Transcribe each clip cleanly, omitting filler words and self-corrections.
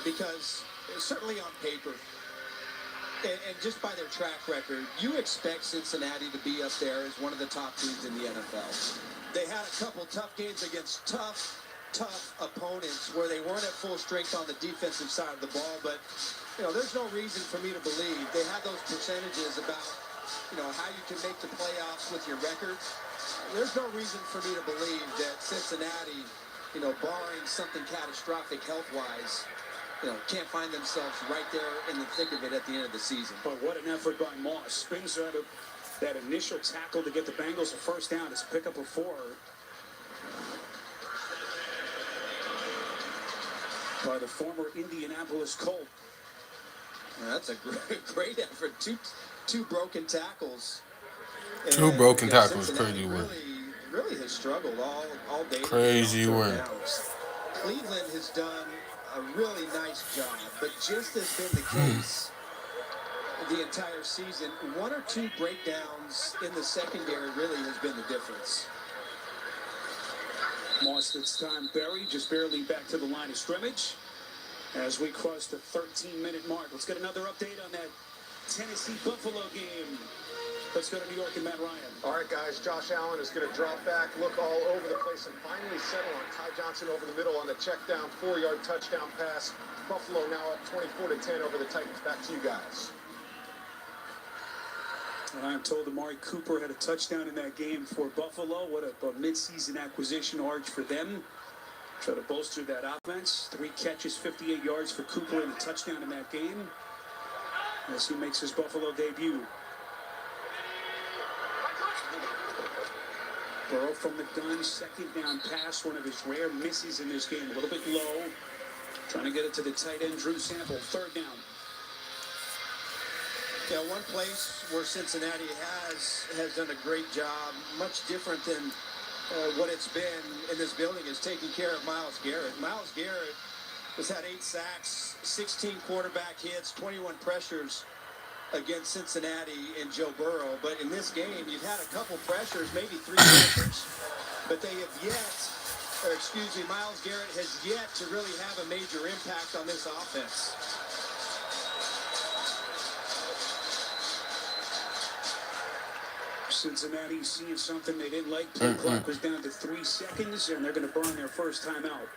because certainly on paper, and just by their track record, you expect Cincinnati to be up there as one of the top teams in the NFL. They had a couple tough games against tough opponents where they weren't at full strength on the defensive side of the ball, but there's no reason for me to believe they had those percentages about how you can make the playoffs with your record. There's no reason for me to believe that Cincinnati, barring something catastrophic health-wise, can't find themselves right there in the thick of it at the end of the season. But what an effort by Moss. Spins out of that initial tackle to get the Bengals a first down. It's a pickup of 4. By the former Indianapolis Colt. That's a great effort. Two broken tackles. Two broken tackles. Crazy work. Really has struggled all day. Crazy work. Cleveland has done a really nice job, but just has been the case the entire season. 1 or 2 breakdowns in the secondary really has been the difference. Moss this time buried, just barely back to the line of scrimmage as we cross the 13-minute mark. Let's get another update on that Tennessee-Buffalo game. Let's go to New York and Matt Ryan. All right, guys, Josh Allen is going to drop back, look all over the place, and finally settle on Ty Johnson over the middle on the check down, 4-yard touchdown pass. Buffalo now up 24-10 over the Titans. Back to you guys. And I'm told Amari Cooper had a touchdown in that game for Buffalo. What a midseason acquisition arch for them. Try to bolster that offense. 3 catches, 58 yards for Cooper and a touchdown in that game as he makes his Buffalo debut. Burrow from the gun, second down pass, one of his rare misses in this game. A little bit low. Trying to get it to the tight end, Drew Sample. 3rd down. Yeah, one place where Cincinnati has done a great job, much different than what it's been in this building, is taking care of Myles Garrett. Myles Garrett has had 8 sacks, 16 quarterback hits, 21 pressures against Cincinnati and Joe Burrow. But in this game, you've had a couple pressures, maybe 3 pressures, but they have Myles Garrett has yet to really have a major impact on this offense. Cincinnati seeing something they didn't like. Play clock was down to 3 seconds, and they're going to burn their first timeout.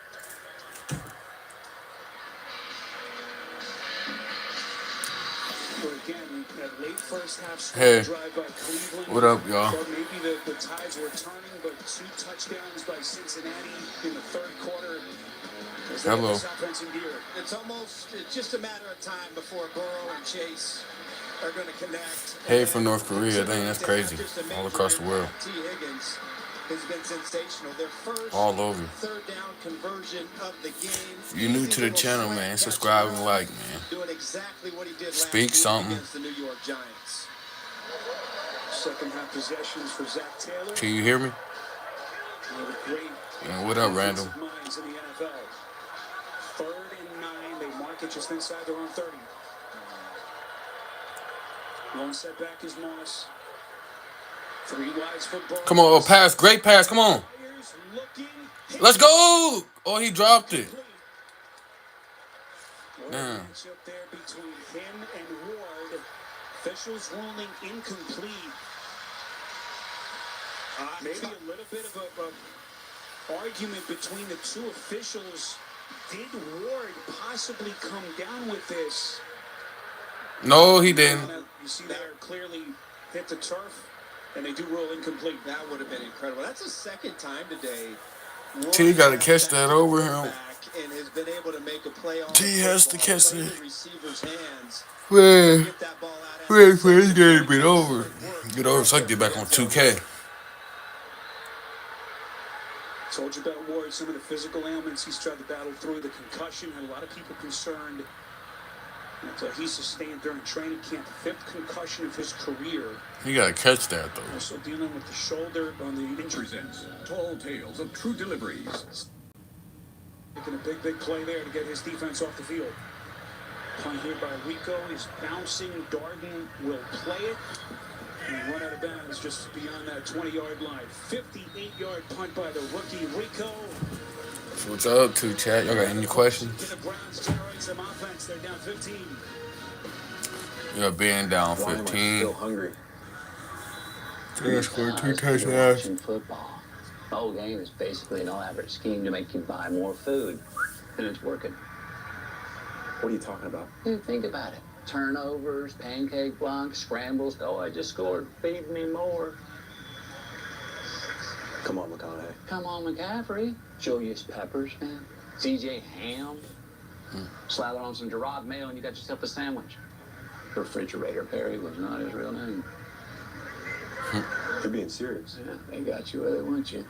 Again, that late first half drive by Cleveland. What up, y'all? Maybe the tides were turning, but 2 touchdowns by Cincinnati in the 3rd quarter. Hello. It's just a matter of time before Burrow and Chase are going to connect. Hey, from North Korea. Dang, that's crazy. All across the world. T. Higgins has been sensational. Their first all over. 3rd down conversion of the game. If you're new to the channel, man, subscribe and like, man. Doing exactly what he did Speak something. against the New York Giants. Second half possessions for Zach Taylor. Can you hear me? Yeah, what up, Randall? Minds in the NFL. 3rd and 9. They mark it just inside their own 30. One setback is Moss. 3 wides for Burrow. Come on, pass. Great pass. Come on. Let's go. Oh, he dropped it. Damn. Up there between him and Ward. Officials ruling incomplete. Maybe a little bit of a argument between the 2 officials. Did Ward possibly come down with this? No, he didn't. You see there clearly hit the turf, and they do rule incomplete. That would have been incredible. That's the 2nd time today. T got to catch that over him. And has been able to make a play on T has to catch it. Man, wait for this game to be over. Get over so I can get back on 2K. Told you about Ward, some of the physical ailments he's tried to battle through, the concussion, had a lot of people concerned. That he sustained during training camp, 5th concussion of his career. You gotta catch that though. Also dealing with the shoulder on the injury. Presents Tall Tales of True Deliveries. Making a big play there to get his defense off the field. Punt here by Rico is bouncing. Darden will play it and run out of bounds just beyond that 20-yard line. 58-yard punt by the rookie Rico. So what's up, too, chat? Y'all got any questions? To the Browns territory. Need some offense. They're down 15. You're being down Why am I 15. still hungry? They scored 2 Because you're touchdowns. watching football. The whole game is basically an elaborate scheme to make you buy more food. And it's working. What are you talking about? Dude, think about it. Turnovers, pancake blocks, scrambles. Oh, I just scored. Feed me more. Come on, McConaughey. Come on, McCaffrey. Julius Peppers, man. CJ Ham. Slather on some Gerard mayo and you got yourself a sandwich. Refrigerator Perry was not his real name. You're being serious. Yeah, they got you where they want you.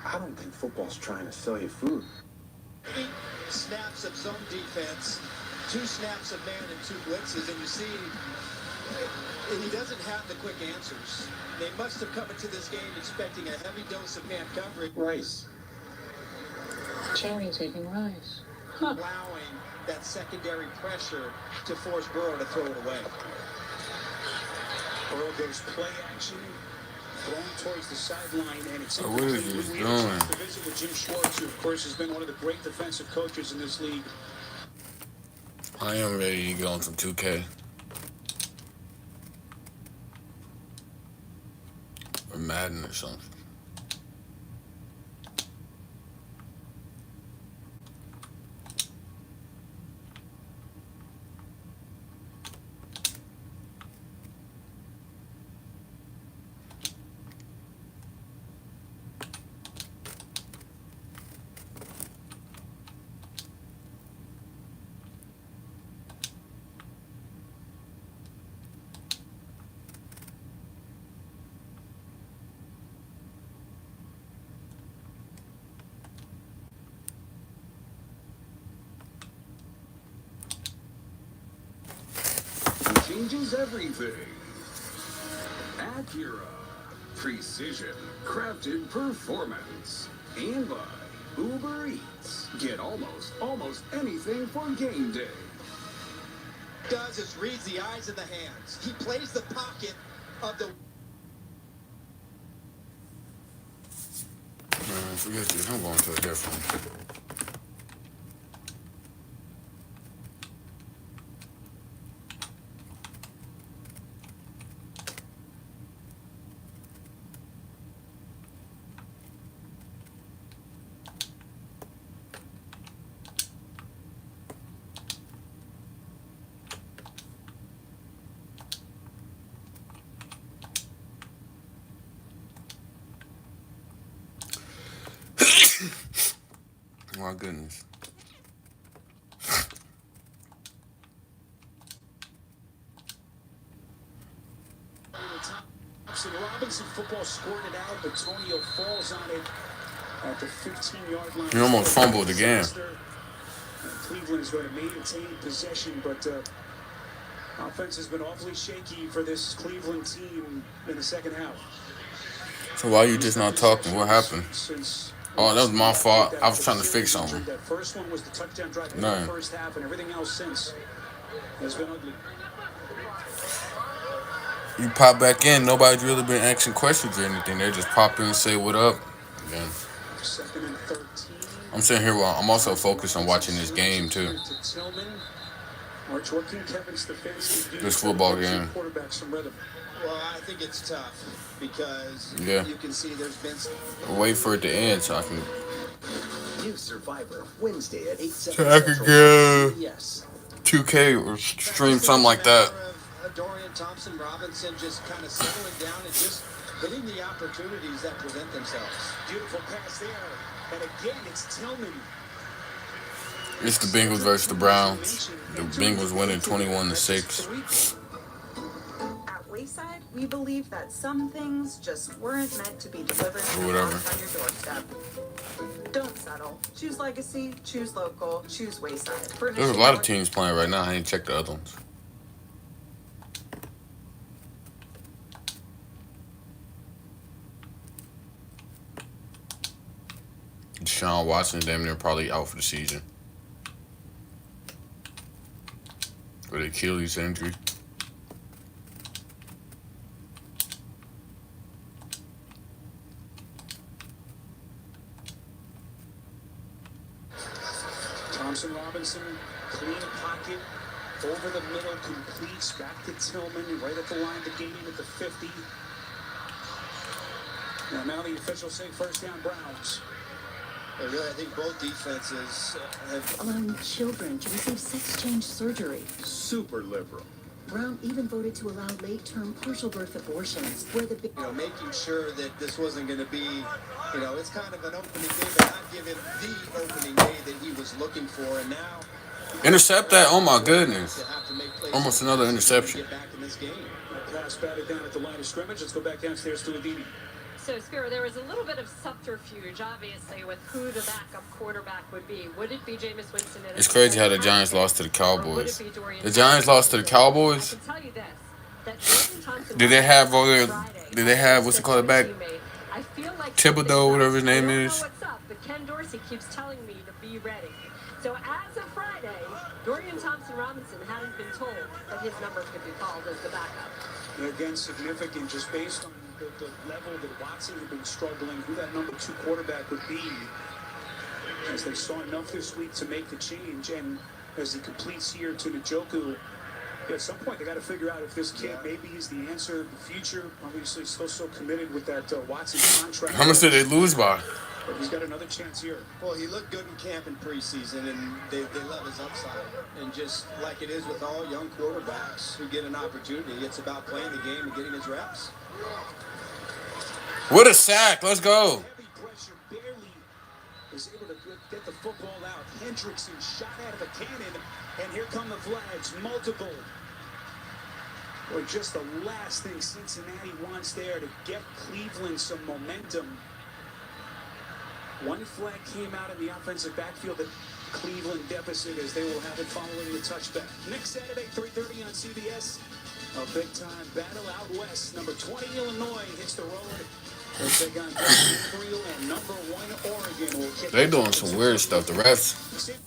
I don't think football's trying to sell you food. 8 snaps of zone defense, 2 snaps of man and 2 blitzes, and you see he doesn't have the quick answers. They must have come into this game expecting a heavy dose of man coverage. Rice. Cherry's eating rice. Allowing that secondary pressure to force Burrow to throw it away. Burrow goes play action, thrown towards the sideline, and it's What is he we doing? had a chance to visit with Jim Schwartz, who, of course, has been one of the great defensive coaches in this league. I am ready to go on some 2K. Or Madden or something. Changes everything. Acura. Precision. Crafted performance. And by Uber Eats. Get almost anything for game day. Does is reads the eyes and the hands. He plays the pocket of the Man, forget this. I'm going to a different one. My goodness. Thompson Robinson football scored it out, but Tonio falls on it at the 15-yard line. He almost fumbled again. Cleveland is going to maintain possession, but offense has been awfully shaky for this Cleveland team in the second half. So why you just not talking? What happened? Oh, that was my fault. I was trying to fix something. That first one was the touchdown drive in No. the first half, and everything else since has been ugly. You pop back in, nobody's really been asking questions or anything. They just pop in and say what up. Again. Second and 13. I'm sitting here while I'm also focused on watching this game too. This football game. well, I think it's tough because you can see there's been I'll wait for it to end so I can. New Survivor Wednesday at 8 So I could get Yes. 2K or stream something like that. Dorian Thompson Robinson just kind of settling down and just hitting the opportunities that present themselves. Beautiful pass there. And again, it's Tillman. It's the Bengals versus the Browns. The Bengals winning 21-6. At Wayside, we believe that some things just weren't meant to be delivered Or whatever. on your doorstep. Don't settle. Choose legacy, choose local, choose Wayside. There's a lot of teams playing right now. I ain't checked the other ones. Deshaun Watson damn near probably out for the season with Achilles injury. Thompson Robinson Robinson, clean pocket, over the middle, completes, back to Tillman, right at the line to gain him at the 50. Now the officials say first down, Browns. Really, I think both defenses have... allowing children to receive sex-change surgery. Super liberal. Brown even voted to allow late-term partial birth abortions, where the... making sure that this wasn't going to be, it's kind of an opening day, but not give him the opening day that he was looking for. And now... Intercept that? Oh, my goodness. to have to make plays Almost another interception. Get back in this game. Pass batted down at the line of scrimmage. Let's go back downstairs to Aditi. So, Spiro, there was a little bit of subterfuge, obviously, with who the backup quarterback would be. Would it be Jameis Winston? It's crazy how the Giants lost to the Cowboys. The Giants lost to the Cowboys? I can tell you this, that Dorian Thompson Did they have what's the quarterback? I feel like Thibodeau, whatever his name I don't is. know what's up, but Ken Dorsey keeps telling me to be ready. So as of Friday, Dorian Thompson-Robinson hadn't been told that his number could be called as the backup. Again, significant just based on the level that Watson had been struggling, who that number 2 quarterback would be, as they saw enough this week to make the change. And as he completes here to Njoku, at some point they got to figure out if this kid maybe is the answer in the future. Obviously still so committed with that Watson contract. How much did they lose by? But he's got another chance here. Well, he looked good in camp in preseason, and they love his upside. And just like it is with all young quarterbacks who get an opportunity, it's about playing the game and getting his reps. What a sack. Let's go. Heavy pressure, barely was able to get the football out. Hendrickson shot out of a cannon, and here come the flags. Multiple. Or just the last thing Cincinnati wants there to get Cleveland some momentum. One flag came out in the offensive backfield at Cleveland deficit, as they will have it following the touchback. Next Saturday, 3:30 on CBS. A big-time battle out west. Number 20, Illinois, hits the road. They'll take on Israel, and number 1, Oregon will kick. They doing some weird stuff. The refs.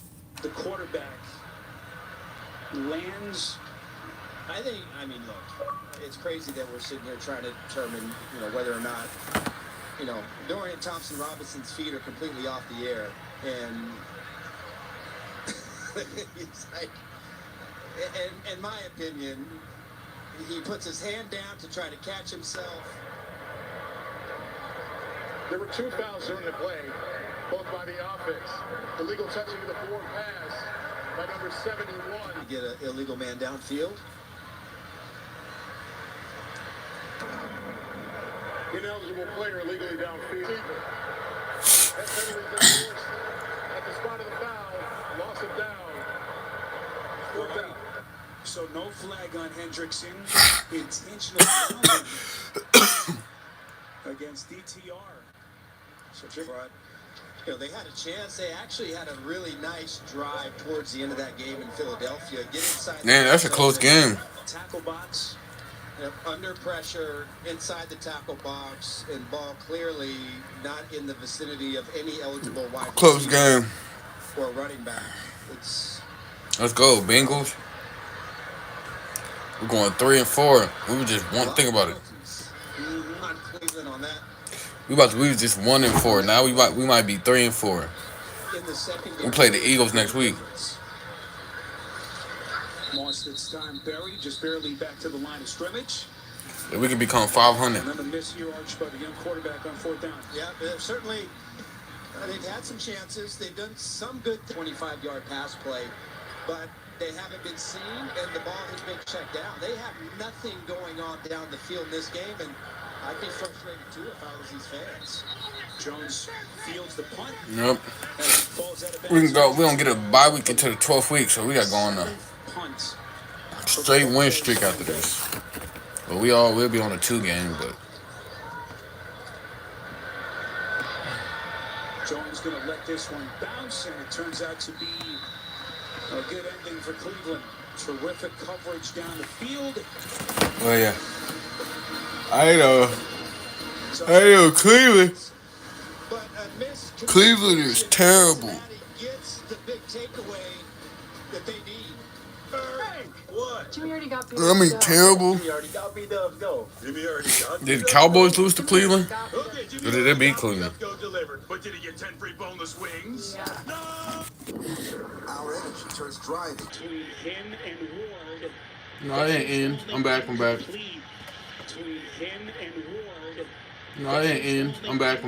The quarterback lands. Look, it's crazy that we're sitting here trying to determine, whether or not, Dorian Thompson-Robinson's feet are completely off the air. And it's like, in my opinion, he puts his hand down to try to catch himself. There were 2 fouls during the play, both by the offense. Illegal touching of the forward pass by number 71. To get an illegal man downfield. Ineligible player illegally downfield. That penalty is enforced at the spot of the foul. Loss of down. 4th down. So no flag on Hendrickson. Intentional fouling against DTR. So they had a chance. They actually had a really nice drive towards the end of that game in Philadelphia. Get inside. Man, that's a close game. Tackle box. Under pressure, inside the tackle box, and ball clearly not in the vicinity of any eligible wide receiver. Close game. Or running back. Let's go, Bengals. We're going 3-4. We were just one. Think about it. Not Cleveland on that. We was just 1-4. Now we might be 3-4. In the second game, We play the Eagles next week. Lost its time. Berry just barely back to the line of scrimmage. If we could become 500. Another miss here, Arch, by the young quarterback on 4th down. Yeah, certainly. They've had some chances. They've done some good 25-yard pass play, but they haven't been seen, and the ball has been checked down. They have nothing going on down the field in this game, and I'd be frustrated too if I was these fans. Jones fields the punt. Nope. We can go. We don't get a bye week until the 12th week, so we got going on a straight win streak after this. But we'll be on a 2 game, but. Jones going to let this one bounce, and it turns out to be a good ending for Cleveland. Terrific coverage down the field. Oh, yeah. I know Cleveland. Cleveland is terrible. Gets the big takeaway that they need. What? Jimmy already got beat I mean, terrible. Jimmy already got B-Dubs, go. Jimmy already got Did the Cowboys lose to Cleveland? Okay, Jimmy Or did they beat Cleveland? go delivered. But did he get 10 free boneless wings? Yeah. No! Our energy turns driving. Between him and Ward. No, I didn't end. I'm back. Between him and Ward. No, I didn't end. I'm back.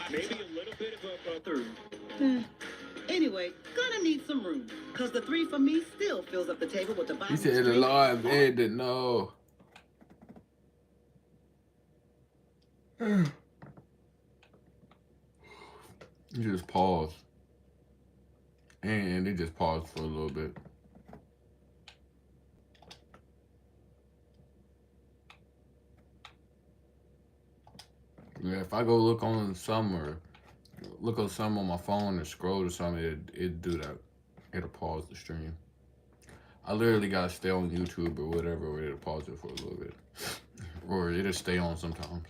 Maybe a little bit of a third. Anyway, gonna need some room, cause the 3 for me still fills up the table with the He Bible. said the live ended. No. You just pause. And they just paused for a little bit. Yeah, if I go look on some on my phone or scroll or something, it'd do that. It'll pause the stream. I literally gotta stay on YouTube or whatever, or it'll pause it for a little bit. Or it'll stay on sometimes.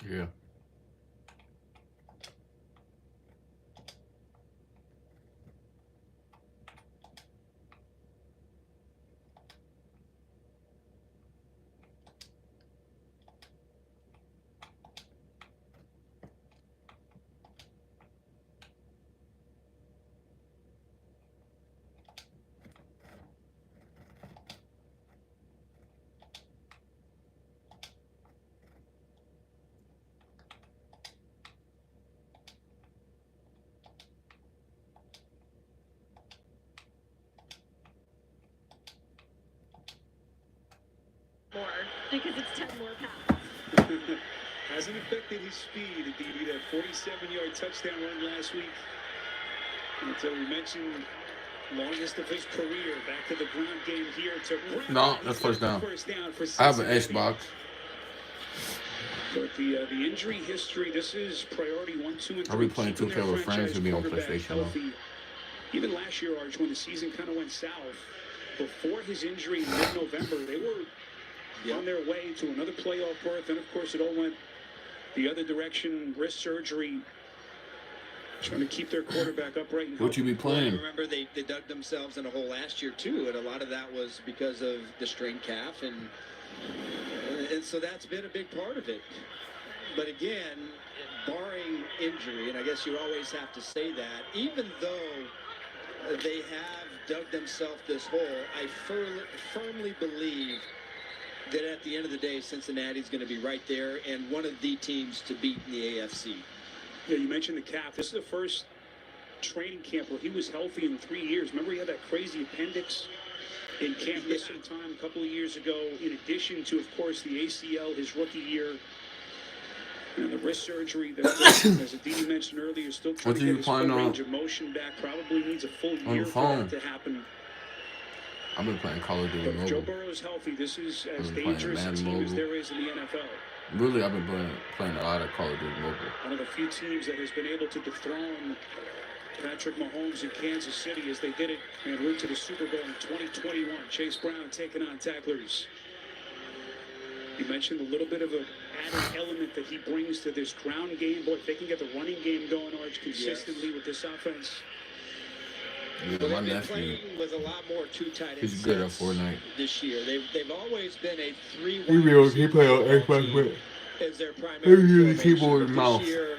Yeah. More, because it's 10 more pounds. Hasn't affected his speed. Indeed, that 47-yard touchdown run last week. Until we mentioned longest of his career. Back to the ground game here. No, that's first down. I have an Xbox. But the injury history, this is priority 1, 2, and 3. I'll be playing 2K with friends who be on PlayStation. Even last year, Arch, when the season kind of went south, before his injury in mid-November, they were on their way to another playoff berth. And, of course, it all went the other direction, wrist surgery, trying to keep their quarterback upright. What you be playing? Remember, they dug themselves in a hole last year, too, and a lot of that was because of the strained calf, and so that's been a big part of it. But again, barring injury, and I guess you always have to say that, even though they have dug themselves this hole, I firmly believe that at the end of the day, Cincinnati's going to be right there and one of the teams to beat in the AFC. Yeah, you mentioned the calf. This is the first training camp where he was healthy in 3 years. Remember, he had that crazy appendix in camp this time a couple of years ago, in addition to, of course, the ACL his rookie year. And the wrist surgery that, as Aditi mentioned earlier, still trying to get his full range of motion back. Probably needs a full year for that to happen. I've been playing Call of Duty Mobile. Joe Burrow's healthy. This is as dangerous a team as there is in the NFL. Really, I've been playing a lot of Call of Duty Mobile. One of the few teams that has been able to dethrone Patrick Mahomes in Kansas City as they did it en route to the Super Bowl in 2021. Chase Brown taking on tacklers. You mentioned a little bit of an added element that he brings to this ground game. Boy, if they can get the running game going, Arch, consistently with this offense. Yeah, my nephew, with a lot more two tight ends. He's good at Fortnite. This year, they've always been a 3-1. He play on Xbox with. As their primary He keyboard and mouse. This year,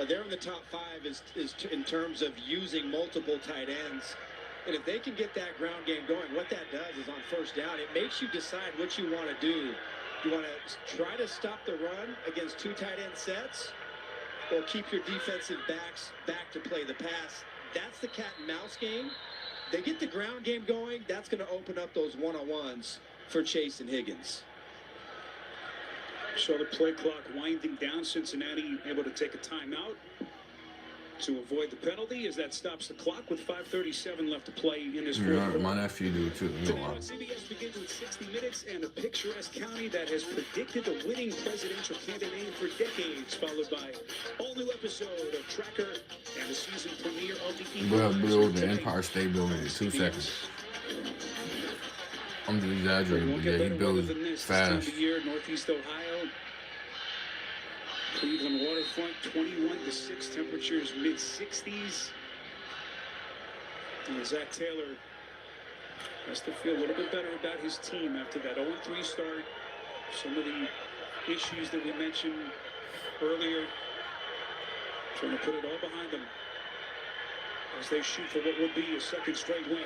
they're in the top 5 is in terms of using multiple tight ends. And if they can get that ground game going, what that does is on first down, it makes you decide what you want to do. You want to try to stop the run against 2 tight end sets, or keep your defensive backs back to play the pass. That's the cat and mouse game. They get the ground game going, that's going to open up those one-on-ones for Chase and Higgins. So the play clock winding down. Cincinnati able to take a timeout to avoid the penalty as that stops the clock with 5:37 left to play in this fourth quarter. My nephew do too. Today on CBS begins with 60 Minutes and a picturesque county that has predicted the winning presidential candidate for decades, followed by all new episode of Tracker and the season premiere of the We'll build the Empire State Building in 2 seconds. I'm just exaggerating, but yeah, he builds fast. Northeast Ohio. Cleveland waterfront, 21-6, temperatures mid-60s. And Zach Taylor has to feel a little bit better about his team after that 0-3 start. Some of the issues that we mentioned earlier, trying to put it all behind them as they shoot for what would be a second straight win.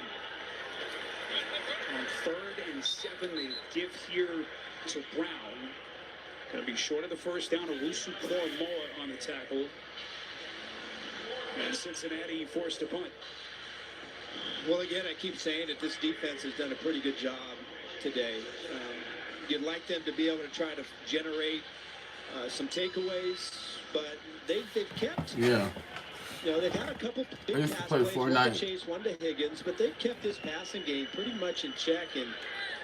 On 3rd and 7, they give here to Brown. Going to be short of the first down. Owusu Moore on the tackle. And Cincinnati forced a punt. Well, again, I keep saying that this defense has done a pretty good job today. You'd like them to be able to try to generate some takeaways, but they've kept. Yeah. You know, they've had a couple big I used to pass play plays, one to Fortnite. Chase, one to Higgins, but they've kept this passing game pretty much in check, and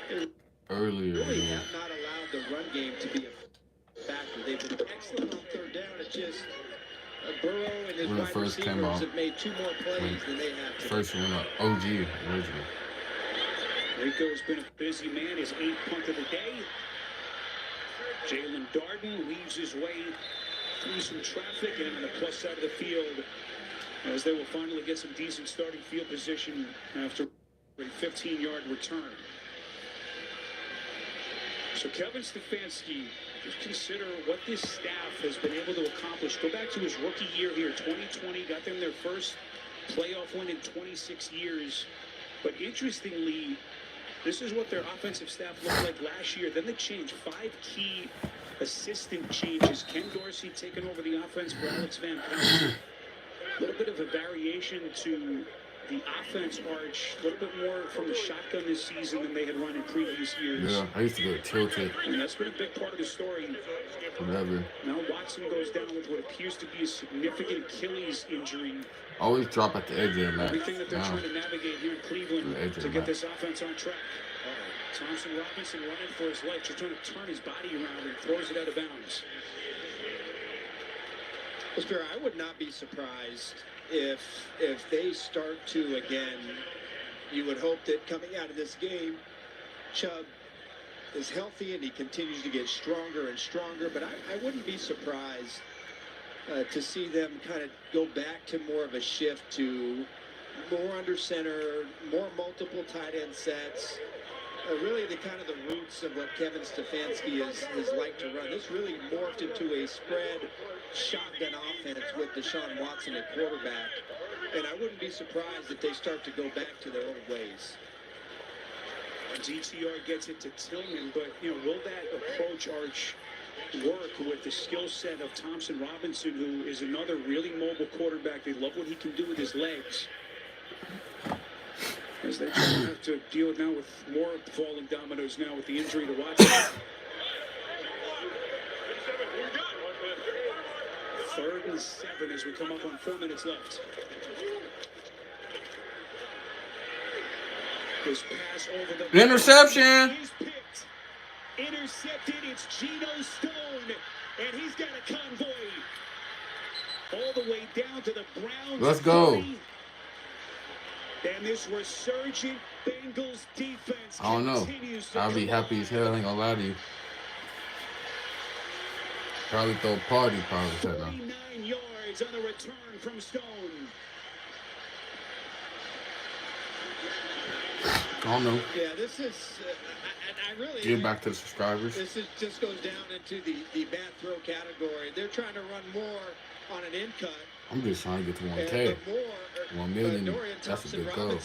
they Earlier. really Yeah. have not allowed the run game to be a factor. They've been excellent on 3rd down. It's just Burrow and his When it wide first came receivers out, have made 2 more plays than they have today. First one up. OG original. Rico's been a busy man. His 8th punt of the day. Jalen Darden weaves his way through some traffic and on the plus side of the field as they will finally get some decent starting field position after a 15-yard return. So Kevin Stefanski, just consider what this staff has been able to accomplish. Go back to his rookie year here, 2020, got them their first playoff win in 26 years. But interestingly, this is what their offensive staff looked like last year. Then they changed 5 key assistant changes. Ken Dorsey taking over the offense for Alex Van Pelt. A little bit of a variation to the offense arch. A little bit more from the shotgun this season than they had run in previous years. Yeah, I used to go tilted. And that's been a big part of the story. Whatever. Now Watson goes down with what appears to be a significant Achilles injury. Always drop at the edge of the map. Everything that they're trying to navigate here in Cleveland to get this offense on track. Thompson Robinson running for his life, just trying to turn his body around and throws it out of bounds. Well, Spear, I would not be surprised if they start to, again, you would hope that coming out of this game, Chubb is healthy and he continues to get stronger and stronger, but I wouldn't be surprised to see them kind of go back to more of a shift to more under center, more multiple tight end sets, really the kind of the roots of what Kevin Stefanski has liked to run. This really morphed into a spread shotgun offense with Deshaun Watson at quarterback, and I wouldn't be surprised if they start to go back to their old ways. DTR gets it to Tillman, but will that approach arch work with the skill set of Thompson Robinson, who is another really mobile quarterback? They love what he can do with his legs. As they have to deal now with more falling dominoes now with the injury to Watson. 3rd and 7 as we come up on 4 minutes left. This pass over the interception. He's picked. Intercepted. It's Geno Stone, and he's got a convoy all the way down to the Browns. Let's go. 30. And this resurgent Bengals defense I don't know. I'll be happy as hell. I ain't gonna lie to you. Probably throw a party, probably. 49 yards on the return from Stone. I don't know. Yeah, this is, I really... Get back to the subscribers. This just goes down into the bad throw category. They're trying to run more on an in cut. I'm just trying to get to 1K. 1 million, that's a good goal.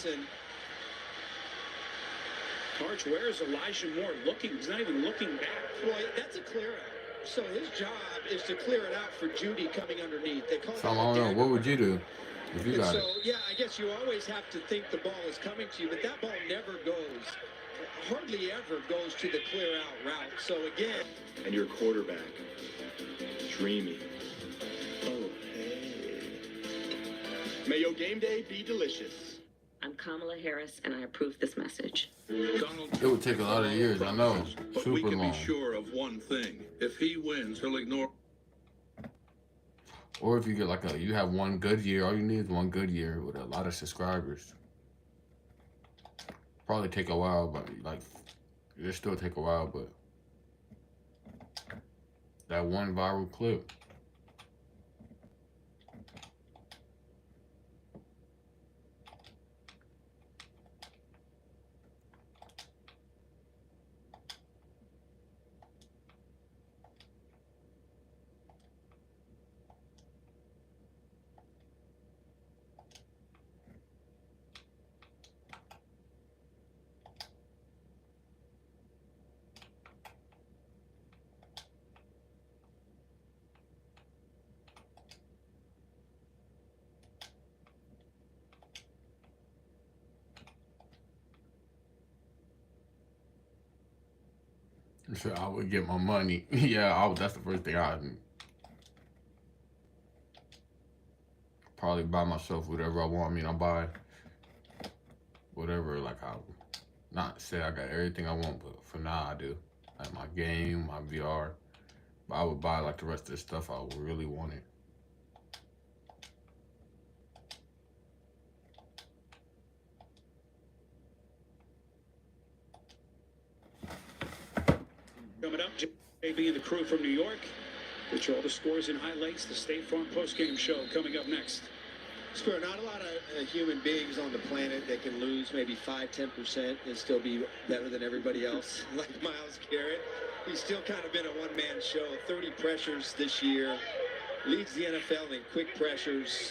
Arch, where is Elijah Moore looking? He's not even looking back. Well, that's a clear out. So his job is to clear it out for Judy coming underneath. They call So I don't know. What would you do if you got it? So, yeah, I guess you always have to think the ball is coming to you, but that ball never goes, hardly ever goes to the clear out route. So, again. And your quarterback, dreamy. Oh, hey. May your game day be delicious. I'm Kamala Harris, and I approve this message. It would take a lot of years, I know. But Super we can long. be sure of one thing. If he wins, he'll ignore... Or if you get like you have one good year, all you need is one good year with a lot of subscribers. Probably take a while, but like, it still take a while, but that one viral clip So I would get my money. Yeah, that's the first thing I'd probably buy myself whatever I want. I mean, I buy whatever, like, I not say I got everything I want, but for now I do. Like my game, my VR. But I would buy like the rest of the stuff I would really want it. Coming up, JB and the crew from New York. Get you all the scores and highlights. The State Farm postgame show coming up next. Square, not a lot of human beings on the planet that can lose maybe 5-10% and still be better than everybody else. Like Myles Garrett, he's still kind of been a one-man show. 30 pressures this year, leads the NFL in quick pressures.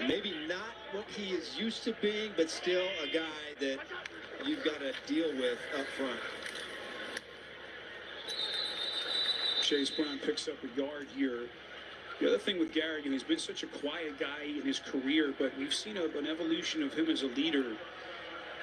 Maybe not what he is used to being, but still a guy that you've got to deal with up front. Chase Brown picks up a yard here. The other thing with Garrett, he's been such a quiet guy in his career, but we've seen an evolution of him as a leader.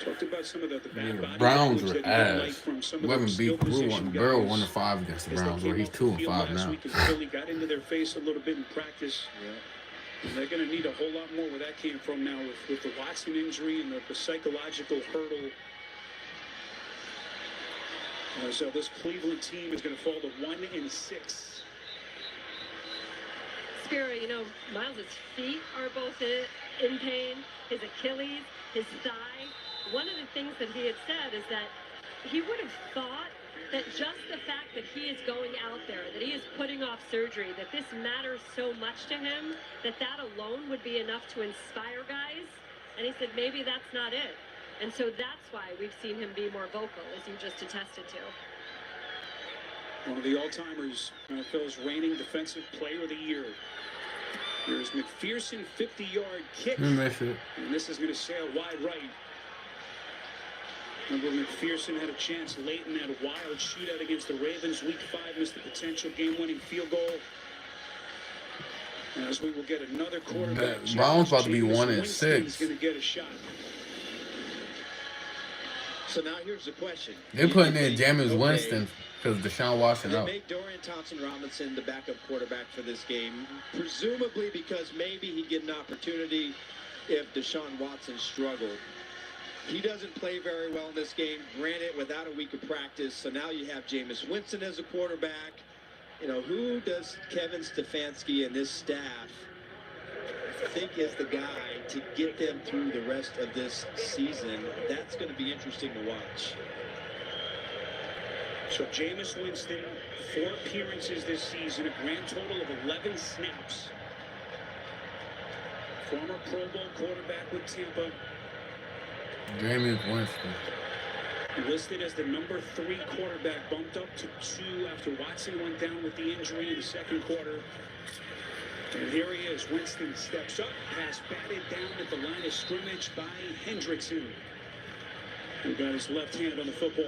Talked about some of the bad body Browns language were that he didn't like ass. from some of We've those skill position guys. Burrow 1-5 against the Browns, where he's 2-5 now. Week as Philly got into their face a little bit in practice. Yeah. And they're going to need a whole lot more where that came from now with the Watson injury and the psychological hurdle. So this Cleveland team is going to fall to 1-6. Spiro, you know, Miles' feet are both in pain, his Achilles, his thigh. One of the things that he had said is that he would have thought that just the fact that he is going out there, that he is putting off surgery, that this matters so much to him, that alone would be enough to inspire guys. And he said maybe that's not it. And so that's why we've seen him be more vocal, as you just attested to. One of the all-timers, NFL's reigning defensive player of the year. Here's McPherson, 50-yard kick. And this is going to sail wide right. Remember, McPherson had a chance late in that wild shootout against the Ravens. Week 5 missed the potential game-winning field goal. As we will get another quarterback. Brown's about to be 1-6. He's going to get a shot. So now here's the question. They're putting in Jameis Winston because Deshaun Watson out. They made Dorian Thompson-Robinson the backup quarterback for this game, presumably because maybe he'd get an opportunity if Deshaun Watson struggled. He doesn't play very well in this game, granted, without a week of practice. So now you have Jameis Winston as a quarterback. You know, who does Kevin Stefanski and this staff think is the guy to get them through the rest of this season? That's going to be interesting to watch. So Jameis Winston, 4 appearances this season, a grand total of 11 snaps. Former Pro Bowl quarterback with Tampa. Jameis Winston. Listed as the number 3 quarterback, bumped up to 2 after Watson went down with the injury in the second quarter. And here he is. Winston steps up, pass batted down at the line of scrimmage by Hendrickson, who got his left hand on the football.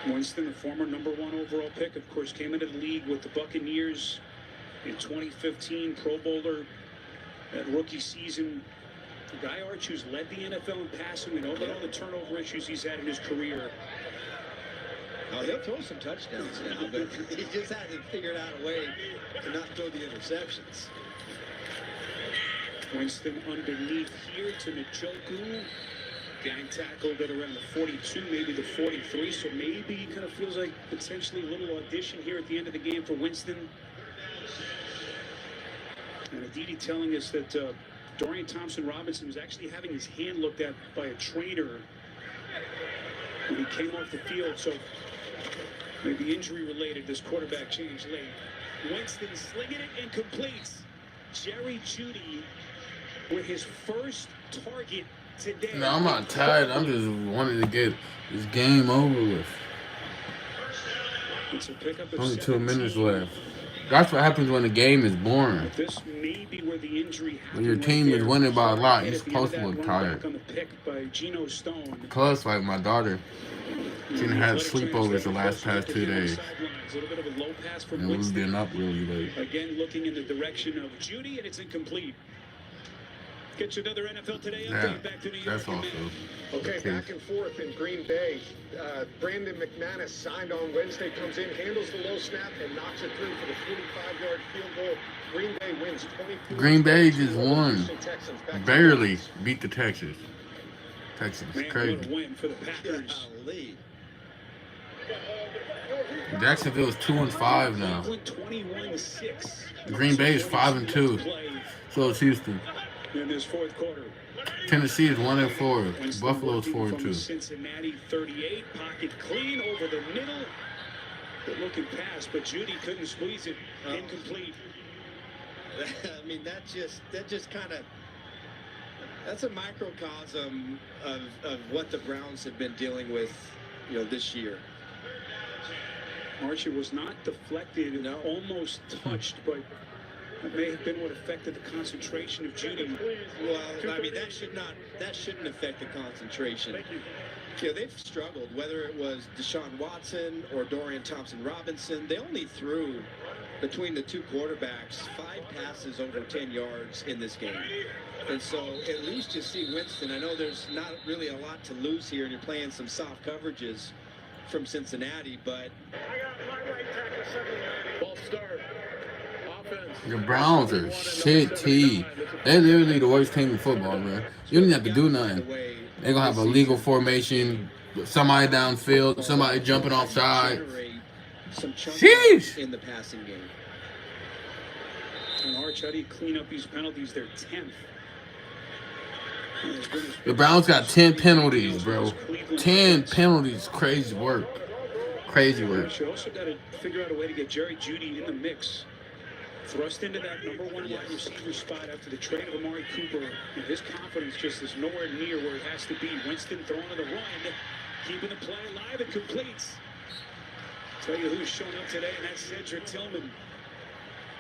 Winston, the former number 1 overall pick, of course, came into the league with the Buccaneers in 2015, Pro Bowler that rookie season. The guy Arch who's led the NFL in passing. We know about all the turnover issues he's had in his career. Oh, he'll throw some touchdowns now, but he just hasn't figured out a way to not throw the interceptions. Winston underneath here to Njoku. Gang tackled at around the 42, maybe the 43, so maybe he kind of feels like potentially a little audition here at the end of the game for Winston. And Aditi telling us that Dorian Thompson-Robinson was actually having his hand looked at by a trainer when he came off the field, so maybe injury-related, this quarterback change late. Winston slinging it and completes. Jerry Jeudy with his first target today. No, I'm not tired. I'm just wanting to get this game over with. It's a pickup of Only 2 17. minutes left. That's what happens when the game is boring. This may be where the injury When your team is winning by a lot, you're at the end supposed of to that look run tired. back on the pick by Geno Stone. Plus, like my daughter, she done had sleepovers the last past 2 days. A little bit of a low pass from And we've Winston. been up really late. Again, looking in the direction of Jeudy, and it's incomplete. Get you another NFL Today Yeah, update back to New York. that's also. Okay, back and forth in Green Bay. Brandon McManus signed on Wednesday, comes in, handles the low snap, and knocks it through for the 45-yard field goal. Green Bay wins 24. Green Bay just won. Barely beat the Texans. Texans, Man, crazy. what a win for the Packers. Jacksonville's 2-5 now. 21-6. Green Bay is 5-2. So is Houston. In this fourth quarter. Tennessee is 1-4. Buffalo is 4-2. Cincinnati 38, pocket clean over the middle. Good looking pass, but Judy couldn't squeeze it. Incomplete. I mean, that just kind of, that's a microcosm of what the Browns have been dealing with, this year. Archer was not deflected, almost touched, but that may have been what affected the concentration of Judy. Well, I mean, that shouldn't affect the concentration. They've struggled, whether it was Deshaun Watson or Dorian Thompson-Robinson. They only threw, between the two quarterbacks, 5 passes over 10 yards in this game. And so at least you see Winston. I know there's not really a lot to lose here, and you're playing some soft coverages from Cincinnati, but Ball start. Offense. The Browns are shitty. They're literally the worst team in football, man. You don't even have to do nothing. They're going to have a legal formation, somebody downfield, somebody jumping offside. Sheesh! In the passing game. And Arch, how do you clean up these penalties? They're 10th. The Browns got 10 penalties, bro. 10 penalties. Crazy work. Crazy work. You also got to figure out a way to get Jerry Jeudy in the mix. Thrust into that number 1 wide receiver spot after the trade of Amari Cooper. And his confidence just is nowhere near where it has to be. Winston throwing to the run, keeping the play alive. It completes. Tell you who's shown up today, and that's Cedric Tillman.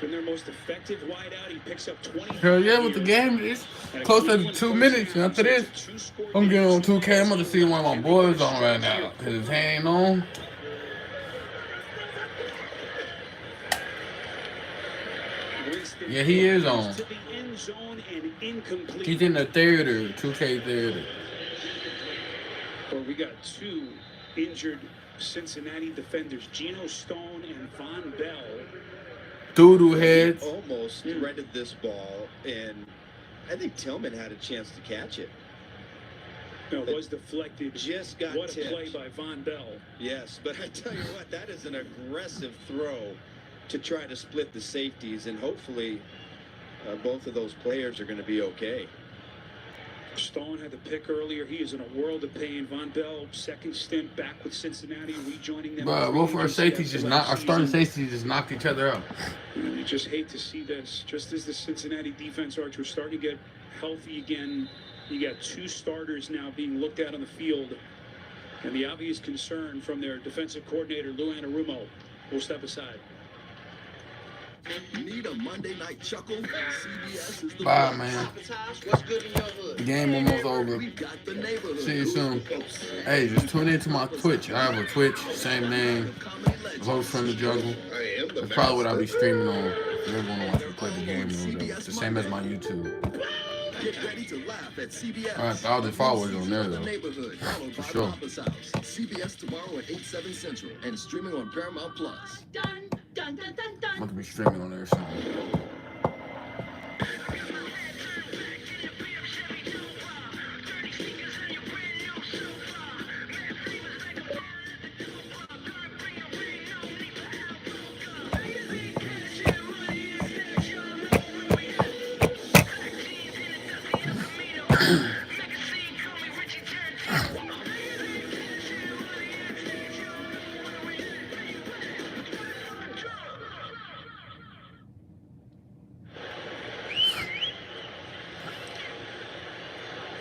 Been their most effective wideout. He picks up 20. Hell yeah, with the game is close to 2 minutes. And after this, I'm getting on 2K. I'm going to see one of my boys on right now. His hand on. Yeah, he is on. He's in the theater, 2K theater. Well, we got 2 injured Cincinnati defenders, Geno Stone and Von Bell. Doodoo heads. Almost threaded this ball, and I think Tillman had a chance to catch it. No, it was deflected. Just got what tipped. A play by Von Bell. Yes, but I tell you what, that is an aggressive throw to try to split the safeties, and hopefully both of those players are going to be okay. Stone had the pick earlier. He is in a world of pain. Von Bell, second stint back with Cincinnati, rejoining them. But both our safeties our starting safeties just knocked each other out. And you just hate to see this. Just as the Cincinnati defense, Arch, was starting to get healthy again, you got 2 starters now being looked at on the field. And the obvious concern from their defensive coordinator, Lou Anarumo, will step aside. Need a Monday night chuckle? CBS is the Bye, man. What's good in your hood? The game almost over. We got the neighborhood. See you soon. Hey, just tune into my Twitch. I have a Twitch, same name. Host from the Jungle. That's probably what I'll be streaming on. If everyone wants to play the game or whatever. It's the same as my YouTube. Get ready to laugh at CBS. All right, 1,000 followers on there, though. Neighborhood, followed by For sure. Papa's House. CBS tomorrow at 8/7 Central and streaming on Paramount Plus. I'm going to be streaming on there soon.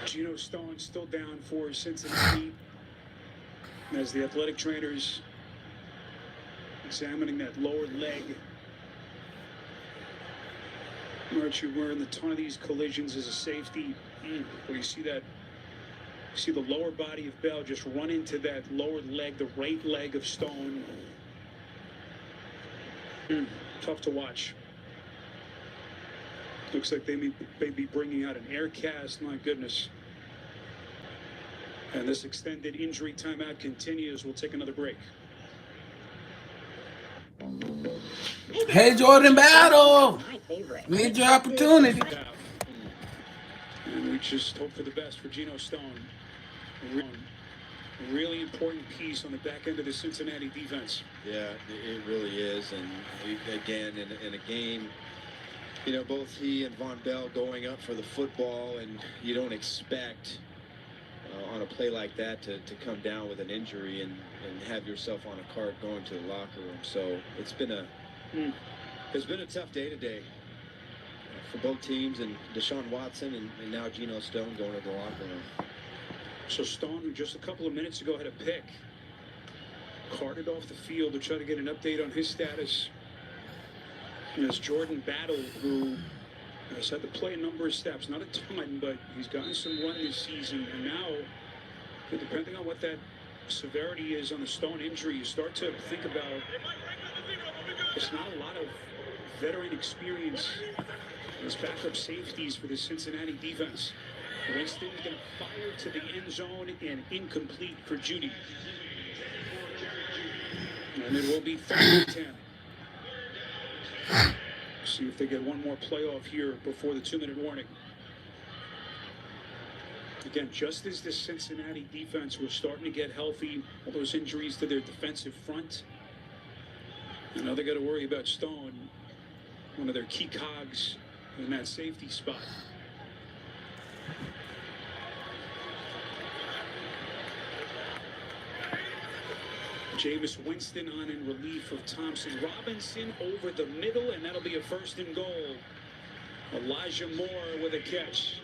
Geno Stone still down for Cincinnati as the athletic trainers examining that lower leg. Archie, we're in a ton of these collisions as a safety where you see that, see the lower body of Bell just run into that lower leg, the right leg of Stone. Tough to watch. Looks like they may be bringing out an air cast. My goodness. And this extended injury timeout continues. We'll take another break. Hey, Jordan Battle. Need your opportunity. And we just hope for the best for Geno Stone. A really important piece on the back end of the Cincinnati defense. Yeah, it really is. And again, in a game, you know, both he and Von Bell going up for the football, and you don't expect on a play like that to come down with an injury and have yourself on a cart going to the locker room. So it's been a tough day today for both teams, and Deshaun Watson and now Geno Stone going to the locker room. So Stone, who just a couple of minutes ago had a pick, carted off the field to try to get an update on his status. And it's Jordan Battle, who has had to play a number of steps, not a ton, but he's gotten some run this season. And now, depending on what that severity is on the Stone injury, you start to think about it's not a lot of veteran experience as backup safeties for the Cincinnati defense. Winston's going to fire to the end zone and incomplete for Judy. And it will be 3rd and 10. See if they get one more playoff here before the 2-minute warning. Again, just as the Cincinnati defense was starting to get healthy, all those injuries to their defensive front, and now they got to worry about Stone, one of their key cogs in that safety spot. Jameis Winston on in relief of Thompson Robinson over the middle, and that'll be a 1st and goal. Elijah Moore with a catch.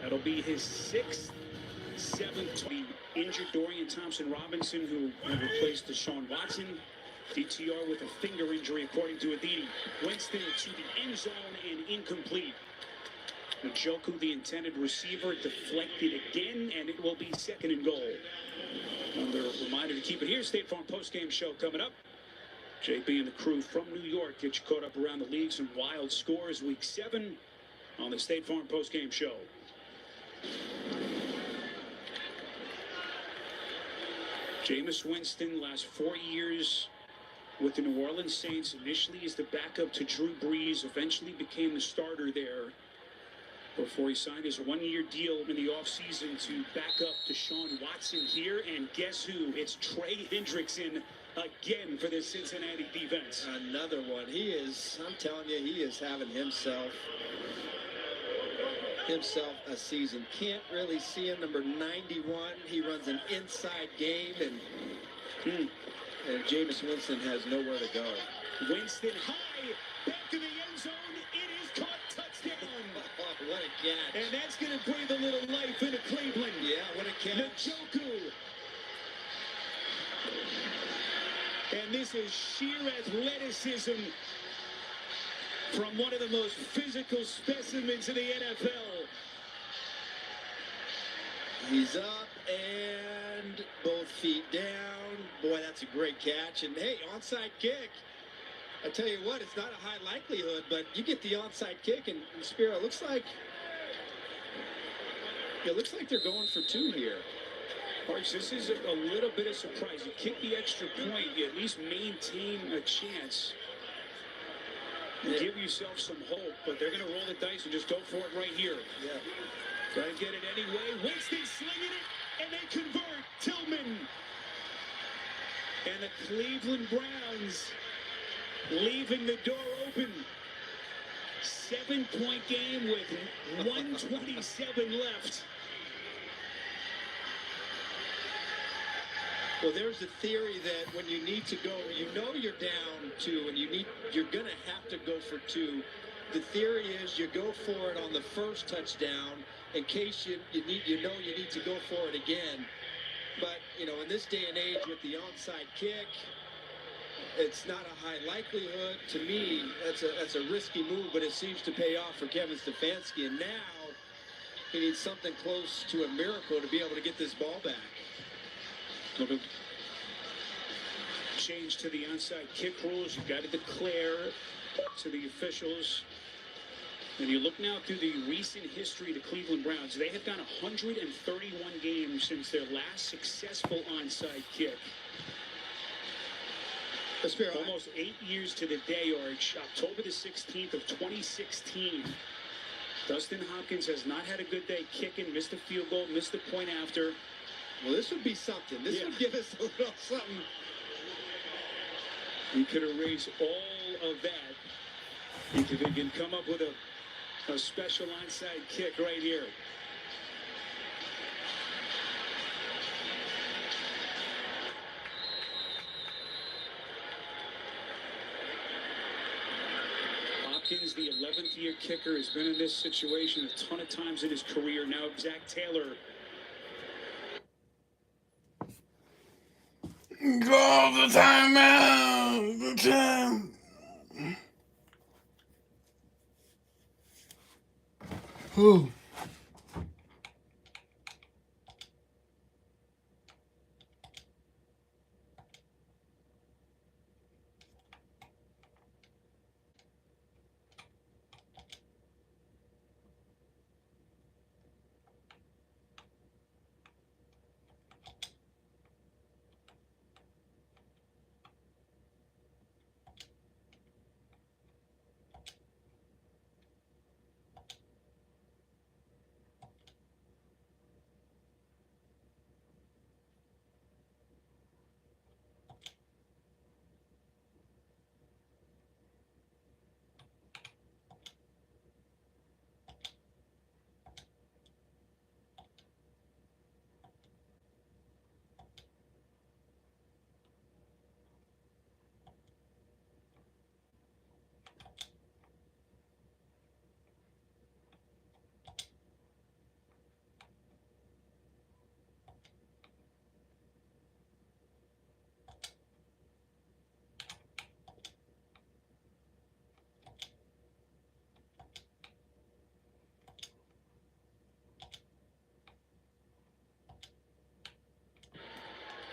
That'll be his 6th, 7th. The injured Dorian Thompson Robinson, who had replaced Deshaun Watson. DTR with a finger injury, according to Aditi. Winston to the end zone and incomplete. Njoku, the intended receiver, deflected again, and it will be 2nd and goal. Another reminder to keep it here. State Farm postgame show coming up. JP and the crew from New York get you caught up around the league. Some wild scores week 7 on the State Farm postgame show. Jameis Winston, last 4 years with the New Orleans Saints, initially as the backup to Drew Brees, eventually became the starter there before he signed his 1-year deal in the offseason to back up Deshaun Watson here. And guess who? It's Trey Hendrickson again for the Cincinnati defense. Another one. He is, I'm telling you, he is having himself a season. Can't really see him. Number 91. He runs an inside game, and Jameis Winston has nowhere to go. Winston high, back to the end zone. It is caught, touchdown. What a catch. And that's going to breathe a little life into Cleveland. Yeah, what a catch. Njoku. And this is sheer athleticism from one of the most physical specimens in the NFL. He's up and both feet down. Boy, that's a great catch. And hey, onside kick. I tell you what, it's not a high likelihood, but you get the onside kick, and Spiro, it looks like they're going for 2 here. Marks, this is a little bit of surprise. You kick the extra point, you at least maintain a chance. Give yourself some hope, but they're going to roll the dice and just go for it right here. Yeah. Try to get it anyway. Winston slinging it, and they convert. Tillman. And the Cleveland Browns leaving the door open. 7-point game with 1:27 left. Well, there's a theory that when you need to go, you know you're down 2, and you're going to have to go for 2. The theory is you go for it on the first touchdown in case you need to go for it again. But, you know, in this day and age with the onside kick, it's not a high likelihood. To me, that's a risky move, but it seems to pay off for Kevin Stefanski. And now he needs something close to a miracle to be able to get this ball back. Change to the onside kick rules. You've got to declare to the officials And you look now through the recent history of the Cleveland Browns. They have gone 131 games since their last successful onside kick. Almost 8 years to the day, Arch. October the 16th of 2016. Dustin Hopkins has not had a good day kicking, missed a field goal, missed the point after. Well, this would be something. This would give us a little something. He could erase all of that. He can come up with a special onside kick right here. Hopkins, the 11th year kicker, has been in this situation a ton of times in his career. Now Zach Taylor. Go the timeout. The time. Whew.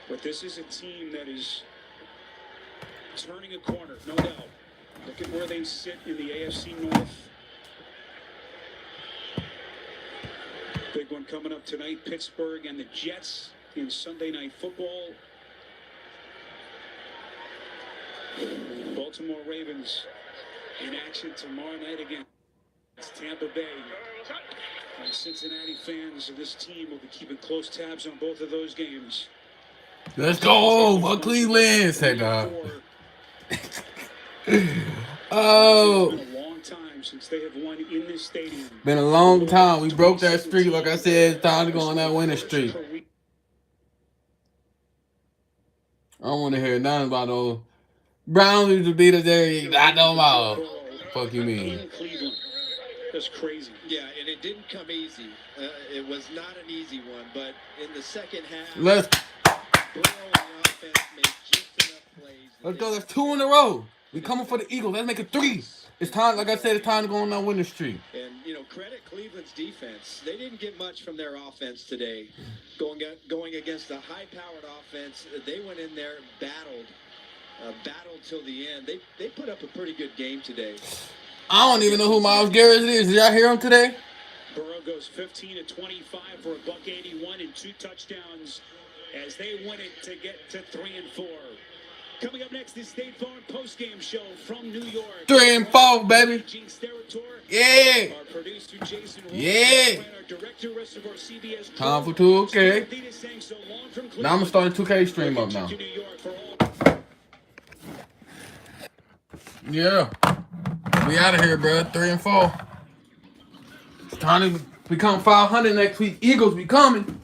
But this is a team that is turning a corner, no doubt. Look at where they sit in the AFC North. Big one coming up tonight, Pittsburgh and the Jets in Sunday Night Football. Baltimore Ravens in action tomorrow night against Tampa Bay. And Cincinnati fans of this team will be keeping close tabs on both of those games. Let's go, for Cleveland, said God. Oh. It's been a long time since they have won in this stadium. Been a long time. We broke that streak. Like I said, it's time to go on that winning streak. I don't want to hear nothing about those Browns used to beat us there. I know about. Fuck you mean? That's crazy. Yeah, and it didn't come easy. It was not an easy one, but in the second half, Let's go. That's 2 in a row. We coming for the Eagles. Let's make it 3. It's time. Like I said, it's time to go on that winning streak. And credit Cleveland's defense. They didn't get much from their offense today. Going against a high-powered offense, they went in there, battled till the end. They put up a pretty good game today. I don't even know who Myles Garrett is. Did y'all hear him today? Burrow goes 15 of 25 for a $181 and 2 touchdowns as they win it to get to 3-4. Coming up next is State Farm postgame show from New York. 3-4, baby. Yeah. Our producer Jason yeah. Our director, rest of our CBS time for 2K. Now I'm gonna start a 2K stream up now. Yeah. We out of here, bro. 3-4. It's time to become 500 next week. Eagles be coming.